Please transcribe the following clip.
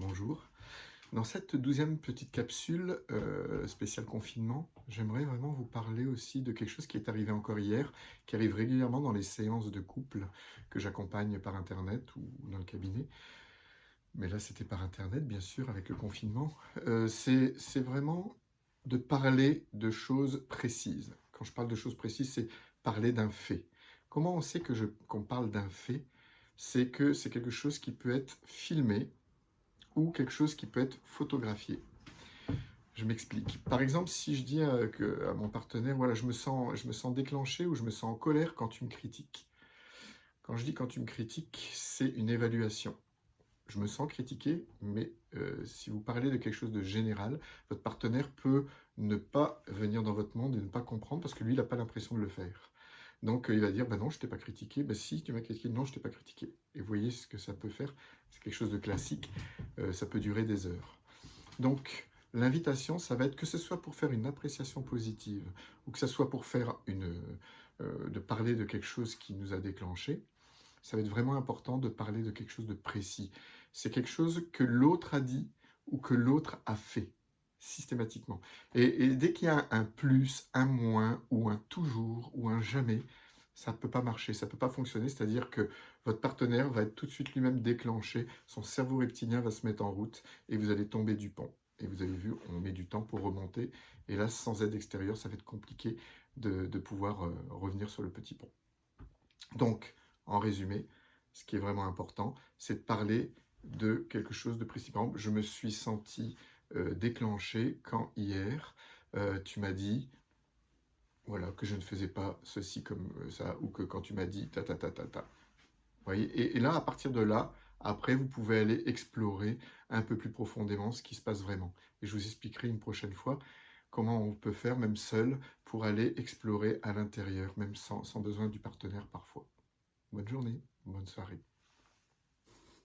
bonjour. Dans cette 12e petite capsule spéciale confinement, j'aimerais vraiment vous parler aussi de quelque chose qui est arrivé encore hier, qui arrive régulièrement dans les séances de couple que j'accompagne par internet ou dans le cabinet. Mais là, c'était par internet, bien sûr, avec le confinement. C'est vraiment de parler de choses précises. Quand je parle de choses précises, c'est parler d'un fait. Comment on sait qu'on parle d'un fait? C'est que c'est quelque chose qui peut être filmé ou quelque chose qui peut être photographié. Je m'explique. Par exemple, si je dis à mon partenaire, voilà, je me sens déclenché ou je me sens en colère quand tu me critiques. Quand je dis quand tu me critiques, c'est une évaluation. Je me sens critiqué, mais si vous parlez de quelque chose de général, votre partenaire peut ne pas venir dans votre monde et ne pas comprendre parce que lui, il n'a pas l'impression de le faire. Donc, il va dire, bah non, je t'ai pas critiqué. Bah si, tu m'as critiqué. Non, je t'ai pas critiqué. Et vous voyez ce que ça peut faire. C'est quelque chose de classique. Ça peut durer des heures. Donc, l'invitation, ça va être que ce soit pour faire une appréciation positive ou que ce soit pour faire de parler de quelque chose qui nous a déclenché. Ça va être vraiment important de parler de quelque chose de précis. C'est quelque chose que l'autre a dit ou que l'autre a fait, systématiquement. Et dès qu'il y a un plus, un moins, ou un toujours, ou un jamais, ça ne peut pas marcher, ça ne peut pas fonctionner. C'est-à-dire que votre partenaire va être tout de suite lui-même déclenché, son cerveau reptilien va se mettre en route et vous allez tomber du pont. Et vous avez vu, on met du temps pour remonter. Et là, sans aide extérieure, ça va être compliqué de pouvoir revenir sur le petit pont. Donc, en résumé, ce qui est vraiment important, c'est de parler de quelque chose de précis. Par exemple, je me suis senti déclenché quand hier, tu m'as dit voilà, que je ne faisais pas ceci comme ça, ou que quand tu m'as dit ta ta ta ta ta. Vous voyez, et là, à partir de là, après, vous pouvez aller explorer un peu plus profondément ce qui se passe vraiment. Et je vous expliquerai une prochaine fois comment on peut faire, même seul, pour aller explorer à l'intérieur, même sans besoin du partenaire parfois. Bonne journée, bonne soirée.